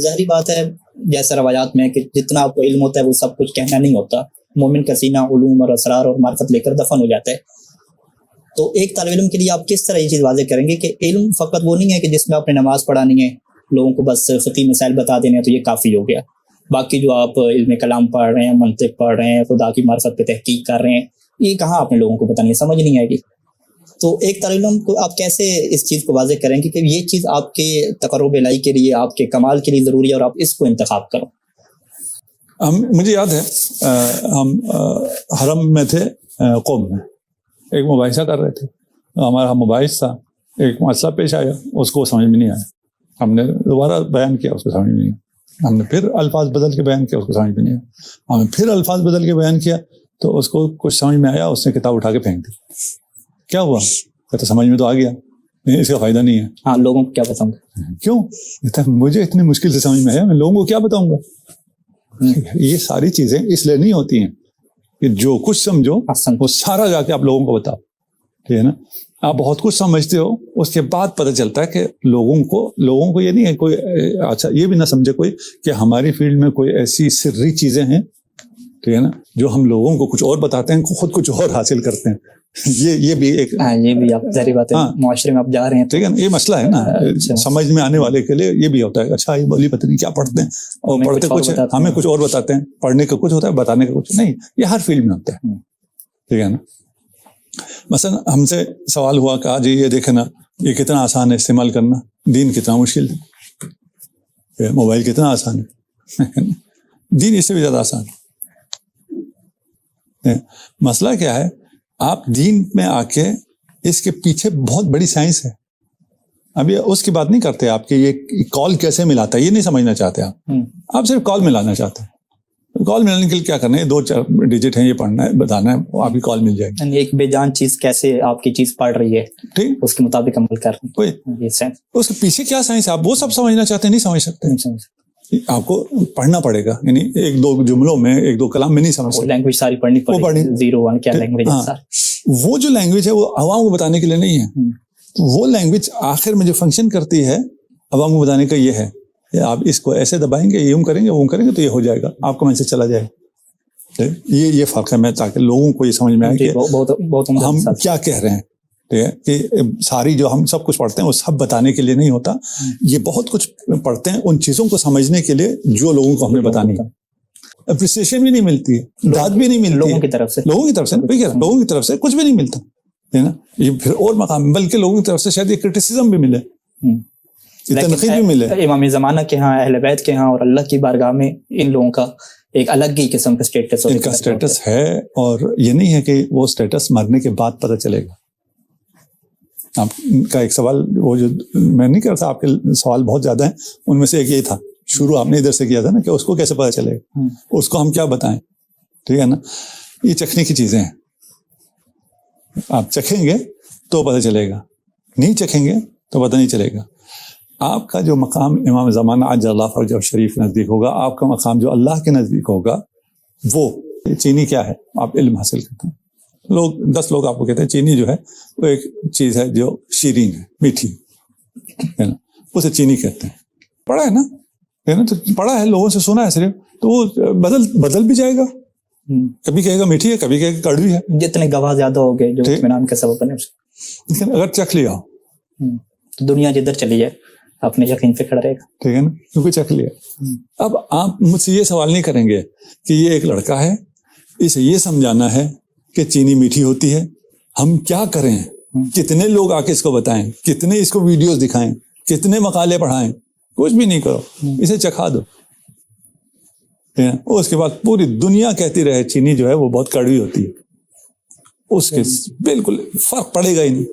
ظاہری بات ہے جیسا روایات میں کہ جتنا آپ کو علم ہوتا ہے وہ سب کچھ کہنا نہیں ہوتا. مومن کا سینہ علوم اور اسرار اور معرفت لے کر دفن ہو جاتا ہے. تو ایک طالب علم کے لیے آپ کس طرح یہ چیز واضح کریں گے کہ علم فقط وہ نہیں ہے کہ جس میں آپ نے نماز پڑھانی ہے, لوگوں کو بس فقہی مسائل بتا دینے ہیں تو یہ کافی ہو گیا. باقی جو آپ علم کلام پڑھ رہے ہیں, منطق پڑھ رہے ہیں, خدا کی معرفت پہ تحقیق کر رہے ہیں, یہ کہاں آپ نے لوگوں کو بتانی ہے, سمجھ نہیں آئے گی. تو ایک طالب علم کو آپ کیسے اس چیز کو واضح کریں گے کہ یہ چیز آپ کے تقرب الہی کے لیے, آپ کے کمال کے لیے ضروری ہے اور آپ اس کو انتخاب کرو. مجھے یاد ہے ہم حرم میں تھے, قوم میں ایک مباحثہ کر رہے تھے. ہمارا مباحث تھا, ایک مسئلہ پیش آیا, اس کو سمجھ میں نہیں آیا. ہم نے دوبارہ بیان کیا, اس کو سمجھ میں نہیں آیا. ہم نے پھر الفاظ بدل کے بیان کیا, اس کو سمجھ میں نہیں آیا. ہم نے پھر الفاظ بدل کے بیان کیا تو اس کو کچھ سمجھ میں آیا. اس نے کتاب اٹھا کے پھینک دی. کیا ہوا؟ کہتا سمجھ میں تو آ گیا, اس کا فائدہ نہیں ہے. ہاں, لوگوں کو کیا بتاؤں گا؟ کیوں؟ کہتا مجھے اتنی مشکل سے سمجھ میں آیا, میں لوگوں کو کیا بتاؤں گا؟ یہ ساری چیزیں اس لیے نہیں ہوتی ہیں کہ جو کچھ سمجھو وہ سارا جا کے آپ لوگوں کو بتاؤ, ٹھیک ہے نا. آپ بہت کچھ سمجھتے ہو, اس کے بعد پتہ چلتا ہے کہ لوگوں کو یہ نہیں ہے کوئی, اچھا یہ بھی نہ سمجھے کوئی کہ ہماری فیلڈ میں کوئی ایسی سری چیزیں ہیں, ٹھیک ہے نا, جو ہم لوگوں کو کچھ اور بتاتے ہیں, خود کچھ اور حاصل کرتے ہیں. یہ بھی ایک یہ بھی آپ ظاہری بات ہے, معاشرے میں آپ جا رہے ہیں, ٹھیک ہے نا, یہ مسئلہ ہے نا. سمجھ میں آنے والے کے لیے یہ بھی ہوتا ہے, اچھا یہ بولی پتہ نہیں کیا پڑھتے ہیں, اور پڑھتے کچھ ہمیں کچھ اور بتاتے ہیں. پڑھنے کا کچھ ہوتا ہے, بتانے کا کچھ نہیں. یہ ہر فیلڈ میں ہوتا ہے, ٹھیک ہے نا. مثلا ہم سے سوال ہوا کہ آج یہ دیکھیں نا, یہ کتنا آسان ہے استعمال کرنا, دین کتنا مشکل ہے. موبائل کتنا آسان ہے, دین اس سے بھی زیادہ آسان ہے. مسئلہ کیا ہے, آپ دین میں آ کے اس کے پیچھے بہت بڑی سائنس ہے. ابھی اس کی بات نہیں کرتے آپ کہ یہ کال کیسے ملاتا ہے, یہ نہیں سمجھنا چاہتے آپ صرف کال ملانا چاہتے ہیں. کال ملانے کے لیے کیا کرنا ہے, 2-4 ڈیجٹ ہیں, یہ پڑھنا ہے, بتانا ہے, آپ کی کال مل جائے گی. ایک بے جان چیز کیسے آپ کی چیز پڑھ رہی ہے, ٹھیک, اس کے مطابق عمل کر رہی ہے. اس کے پیچھے کیا سائنس ہے, آپ وہ سب سمجھنا چاہتے ہیں, نہیں سمجھ سکتے. آپ کو پڑھنا پڑے گا, یعنی 1-2 جملوں میں 1-2 کلام میں نہیں سمجھ سکتے. لینگویج ساری پڑھنی پڑے گی, 0-1 کیا لینگویج ہے. وہ جو لینگویج ہے وہ عوام کو بتانے کے لیے نہیں ہے. وہ لینگویج آخر میں جو فنکشن کرتی ہے عوام کو بتانے کا یہ ہے کہ آپ اس کو ایسے دبائیں گے, یوں کریں گے, وہ کریں گے تو یہ ہو جائے گا, آپ کا میسج چلا جائے. یہ فرق ہے, میں تاکہ لوگوں کو یہ سمجھ میں آئے کہ ہم کیا کہہ رہے ہیں. کہ ساری جو ہم سب کچھ پڑھتے ہیں وہ سب بتانے کے لیے نہیں ہوتا. یہ بہت کچھ پڑھتے ہیں ان چیزوں کو سمجھنے کے لیے جو لوگوں کو ہمیں بتانی ہے. اپریسیشن بھی نہیں ملتی ہے, داد بھی نہیں ملتی لوگوں کی طرف سے لوگوں کی طرف سے کچھ بھی نہیں ملتا ہے نا. یہ پھر اور مقام, بلکہ لوگوں کی طرف سے شاید یہ کرٹیسزم بھی ملے, تنقید بھی ملے. امام زمانہ کے ہاں, اہل بیت کے ہاں اور اللہ کی بارگاہ میں ان لوگوں کا ایک الگ ہی قسم کا اسٹیٹس, ان کا اسٹیٹس ہے. اور یہ نہیں ہے کہ وہ اسٹیٹس مرنے کے بعد پتہ چلے گا. آپ کا ایک سوال, وہ جو میں نہیں کرتا, آپ کے سوال بہت زیادہ ہیں, ان میں سے ایک یہ تھا, شروع آپ نے ادھر سے کیا تھا نا, کہ اس کو کیسے پتہ چلے گا, اس کو ہم کیا بتائیں, ٹھیک ہے نا. یہ چکھنے کی چیزیں ہیں, آپ چکھیں گے تو پتہ چلے گا, نہیں چکھیں گے تو پتہ نہیں چلے گا. آپ کا جو مقام امام زمانہ عجل اللہ فرجہ شریف کے نزدیک ہوگا, آپ کا مقام جو اللہ کے نزدیک ہوگا, وہ چینی کیا ہے, آپ علم حاصل کرتے ہیں. 10 لوگ آپ کو کہتے ہیں چینی جو ہے وہ ایک چیز ہے جو شیرین ہے, میٹھی ہے نا, اسے چینی کہتے ہیں. پڑھا ہے نا, تو پڑھا ہے, لوگوں سے سنا ہے صرف, تو وہ بدل بھی جائے گا. کبھی کہے گا میٹھی ہے, کبھی کہے گا کڑوی ہے. جتنے گواہ زیادہ ہو گئے جو اطمینان کا سبب بنے, لیکن اگر چکھ لیا تو دنیا جدھر چلی جائے اپنے یقین پہ کھڑا رہے گا, ٹھیک ہے نا, کیونکہ چکھ لیا. اب آپ مجھ سے یہ سوال نہیں کریں گے کہ یہ ایک لڑکا ہے, اسے یہ سمجھانا ہے کہ چینی میٹھی ہوتی ہے, ہم کیا کریں, کتنے لوگ آ کے اس کو بتائیں, کتنے اس کو ویڈیوز دکھائیں, کتنے مقالے پڑھائیں, کچھ بھی نہیں کرو, اسے چکھا دو. اس کے بعد پوری دنیا کہتی رہے چینی جو ہے وہ بہت کڑوی ہوتی ہے, اس کے بالکل فرق پڑے گا ہی نہیں.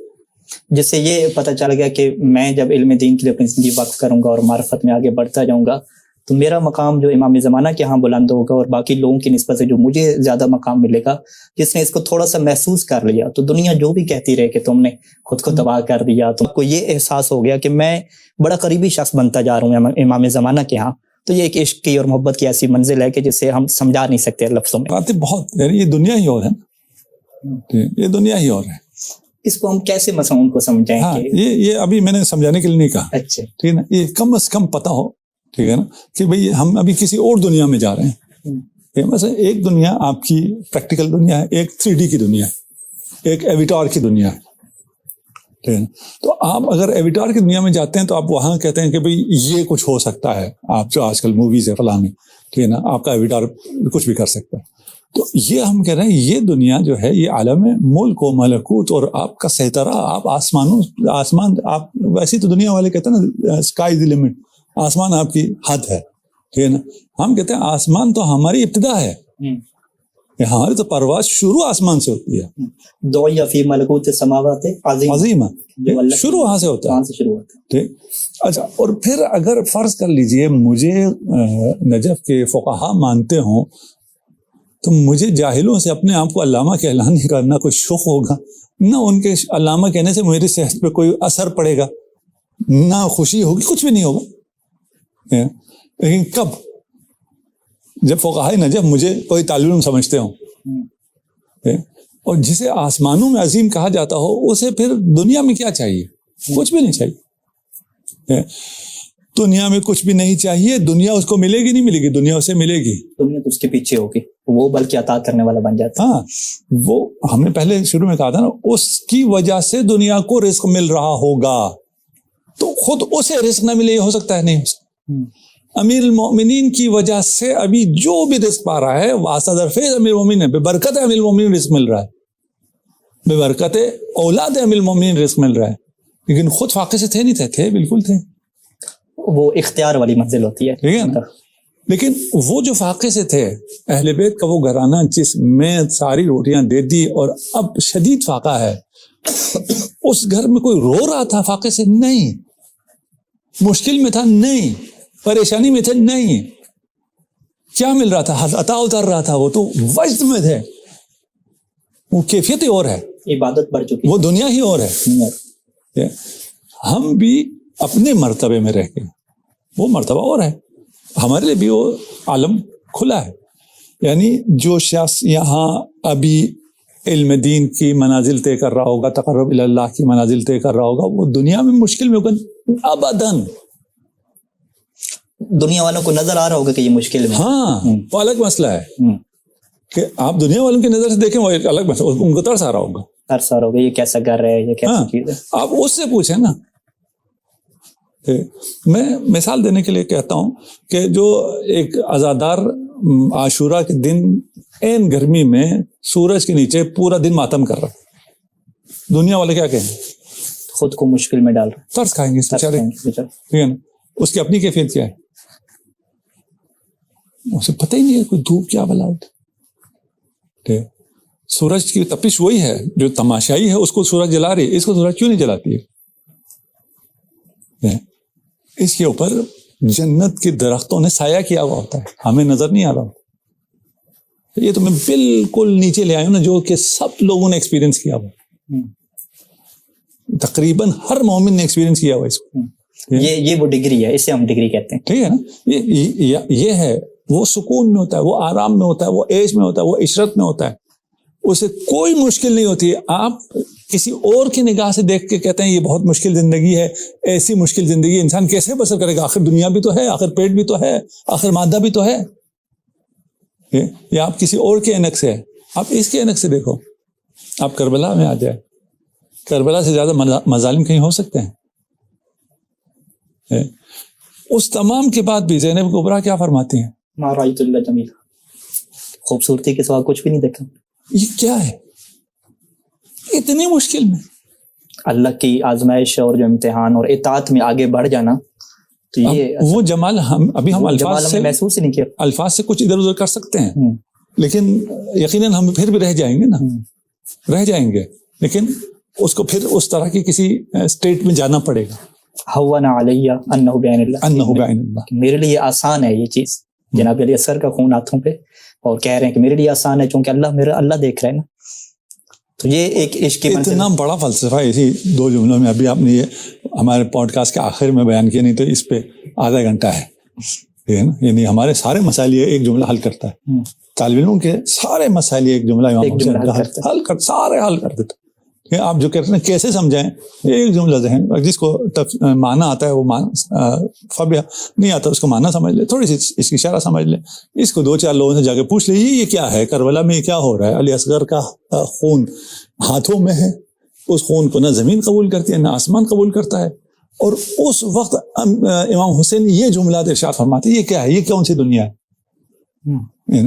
جس سے یہ پتہ چل گیا کہ میں جب علم دین کے لیے اپنی زندگی وقف کروں گا اور معرفت میں آگے بڑھتا جاؤں گا تو میرا مقام جو امام زمانہ کے ہاں بلند ہوگا, اور باقی لوگوں کی نسبت سے جو مجھے زیادہ مقام ملے گا. جس نے اس کو تھوڑا سا محسوس کر لیا تو دنیا جو بھی کہتی رہے کہ تم نے خود کو تباہ کر دیا, تم کو یہ احساس ہو گیا کہ میں بڑا قریبی شخص بنتا جا رہا ہوں امام زمانہ کے ہاں, تو یہ ایک عشق کی اور محبت کی ایسی منزل ہے کہ جسے ہم سمجھا نہیں سکتے لفظوں میں. باتیں بہت, یعنی یہ دنیا ہی اور ہے, یہ دنیا ہی اور ہے. اس کو ہم کیسے مسئلوں کو سمجھائیں؟ یہ ابھی میں نے سمجھانے کے لیے نہیں کہا, اچھا ٹھیک ہے نا, یہ کم از کم پتہ ہو ٹھیک ہے نا, کہ بھئی ہم ابھی کسی اور دنیا میں جا رہے ہیں. مثلا ایک دنیا آپ کی پریکٹیکل دنیا ہے, ایک 3D کی دنیا ہے, ایک ایویٹار کی دنیا ہے. ٹھیک ہے نا, تو آپ اگر ایویٹار کی دنیا میں جاتے ہیں تو آپ وہاں کہتے ہیں کہ بھئی یہ کچھ ہو سکتا ہے, آپ جو آج کل موویز ہے فلاں میں, ٹھیک ہے نا, آپ کا ایویٹار کچھ بھی کر سکتا ہے. تو یہ ہم کہہ رہے ہیں یہ دنیا جو ہے یہ عالم ملک و ملکوت اور آپ کا سیطرہ, آپ آسمان, آپ ویسی تو دنیا والے کہتے ہیں نا اسکائی از دی لمٹ, آسمان آپ کی حد ہے. ٹھیک ہے نا, ہم کہتے ہیں آسمان تو ہماری ابتدا ہے, ہماری تو پرواز شروع آسمان سے ہوتی ہے. دعیا فی ملکوت السماوات عظیم شروع وہاں سے ہوتا ہے. ٹھیک, اچھا, اور پھر اگر فرض کر لیجئے مجھے نجف کے فقہا مانتے ہوں تو مجھے جاہلوں سے اپنے آپ کو علامہ کہلانے کا نہ کوئی شوق ہوگا, نہ ان کے علامہ کہنے سے میری صحت پہ کوئی اثر پڑے گا, نہ خوشی ہوگی, کچھ بھی نہیں ہوگا. لیکن کب جب فقہائے نجف مجھے کوئی طالب علم سمجھتے ہوں اور جسے آسمانوں میں عظیم کہا جاتا ہو, اسے پھر دنیا میں کیا چاہیے؟ کچھ بھی نہیں چاہیے. دنیا میں کچھ بھی نہیں چاہیے. دنیا اس کو ملے گی نہیں ملے گی, دنیا اسے ملے گی, دنیا تو اس کے پیچھے ہوگی, وہ بلکہ عطا کرنے والا بن جاتا ہے. ہاں, وہ ہم نے پہلے شروع میں کہا تھا نا, اس کی وجہ سے دنیا کو رزق مل رہا ہوگا, تو خود اسے رزق نہ ملے یہ ہو سکتا ہے؟ نہیں ہو سکتا. امیر المومنین کی وجہ سے ابھی جو بھی رزق پا رہا ہے واسطہ درفیض امیر المومنین ہے, بے برکت امیر المومنین رزق مل رہا ہے, بے برکت اولاد امیر المومنین رزق مل رہا ہے. لیکن خود فاقے سے تھے نہیں تھے بالکل تھے. وہ اختیار والی منزل ہوتی ہے, ٹھیک ہے نا. لیکن وہ جو فاقے سے تھے, اہل بیت کا وہ گھرانہ جس میں ساری روٹیاں دے دی اور اب شدید فاقہ ہے, اس گھر میں کوئی رو رہا تھا فاقے سے؟ نہیں. مشکل میں تھا؟ نہیں. پریشانی میں تھے؟ نہیں. کیا مل رہا تھا؟ عطا اتر رہا تھا. وہ تو وجد میں تھے, وہ کیفیت ہی اور ہے, عبادت بڑھ چکی, وہ دنیا ہی اور ہے. ہم بھی اپنے مرتبے میں رہ کے, وہ مرتبہ اور ہے, ہمارے لیے بھی وہ عالم کھلا ہے. یعنی جو شخص یہاں ابھی علم دین کی منازل طے کر رہا ہوگا, تقرب اللہ کی منازل طے کر رہا ہوگا, وہ دنیا میں مشکل میں ہوگا ابداً. دنیا والوں کو نظر آ رہا ہوگا کہ یہ مشکل میں, ہاں, وہ الگ مسئلہ ہے کہ آپ دنیا والوں کی نظر سے دیکھیں, وہ ایک الگ مسئلہ, ان کو ترس آ رہا ہوگا, ترس آ رہا ہوگا یہ کیسا کر رہے ہیں, یہ کیسی چیز ہے. آپ اس سے پوچھیں نا. میں مثال دینے کے لیے کہتا ہوں کہ جو ایک عزادار عاشورہ کے دن این گرمی میں سورج کے نیچے پورا دن ماتم کر رہا, دنیا والے کیا کہیں؟ خود کو مشکل میں ڈال رہے, ترس کھائیں گے بیچارے, ٹھیک ہے نا. اس کی اپنی کیفیت کیا ہے, اسے پتہ ہی نہیں ہے کوئی دھوپ کیا بلا ہوتا. سورج کی تپش وہی ہے جو تماشائی ہے, اس کو سورج جلا رہی ہے, اس کو سورج کیوں نہیں جلاتی ہے؟ اس کے اوپر جنت کے درختوں نے سایہ کیا ہوا ہوتا ہے, ہمیں نظر نہیں آ رہا ہوتا. یہ تو میں بالکل نیچے لے آیا ہوں نا, جو کہ سب لوگوں نے ایکسپیرینس کیا ہوا, تقریباً ہر مومن نے ایکسپیرینس کیا ہوا اس کو. یہ وہ ڈگری ہے, اسے ہم ڈگری کہتے ہیں, ٹھیک ہے نا. یہ ہے, وہ سکون میں ہوتا ہے, وہ آرام میں ہوتا ہے, وہ عیش میں ہوتا ہے, وہ عشرت میں ہوتا ہے, اسے کوئی مشکل نہیں ہوتی ہے. آپ کسی اور کی نگاہ سے دیکھ کے کہتے ہیں یہ بہت مشکل زندگی ہے, ایسی مشکل زندگی انسان کیسے بسر کرے گا, آخر دنیا بھی تو ہے, آخر پیٹ بھی تو ہے, آخر مادہ بھی تو ہے. یا آپ کسی اور کے اینک سے ہے, آپ اس کے اینک سے دیکھو. آپ کربلا میں آ جائے, کربلا سے زیادہ مظالم کہیں ہو سکتے ہیں؟ اس تمام کے بعد بھی زینب کبریٰ کیا فرماتی ہیں؟ ما رأیت اللہ جمیل, خوبصورتی کے سوا کچھ بھی نہیں دیکھا. یہ کیا ہے اتنی مشکل میں؟ اللہ کی آزمائش اور جو امتحان اور اطاعت میں آگے بڑھ جانا, تو یہ وہ جمال ہم الفاظ سے محسوس ہی نہیں کیا. الفاظ سے کچھ ادھر ادھر کر سکتے ہیں, لیکن یقیناً ہم پھر بھی رہ جائیں گے نا, رہ جائیں گے, لیکن اس کو پھر اس طرح کی کسی اسٹیٹ میں جانا پڑے گا. ہون علیہ انہ بعین اللہ, میرے لیے آسان ہے یہ چیز. جناب علی اصغر کا خون ہاتھوں پہ, اور کہہ رہے ہیں کہ میرے لیے آسان ہے چونکہ اللہ دیکھ رہے ہیں نا. تو یہ ایک عشق کی منزل, اتنا بڑا فلسفہ اسی 2 جملوں میں ابھی آپ نے یہ ہمارے پوڈ کاسٹ کے آخر میں بیان کیا, نہیں تو اس پہ آدھا گھنٹہ ہے, ٹھیک ہے نا. یعنی ہمارے سارے مسائل یہ ایک جملہ حل کرتا ہے. طالب علموں کے سارے مسائل ایک جملہ سارے حل کر دیتا, کہ آپ جو کہتے ہیں کیسے سمجھائیں، ایک جملہ ذہن جس کو معنی آتا ہے وہ فبیا نہیں آتا اس کو معنی سمجھ لے، تھوڑی سی اس کی اشارہ سمجھ لے، اس کو 2-4 لوگوں سے جا کے پوچھ لے یہ کیا ہے، کربلا میں یہ کیا ہو رہا ہے، علی اصغر کا خون ہاتھوں میں ہے، اس خون کو نہ زمین قبول کرتی ہے نہ آسمان قبول کرتا ہے، اور اس وقت امام حسین یہ جملات ارشاد فرماتے یہ کیا ہے، یہ کون سی دنیا ہے.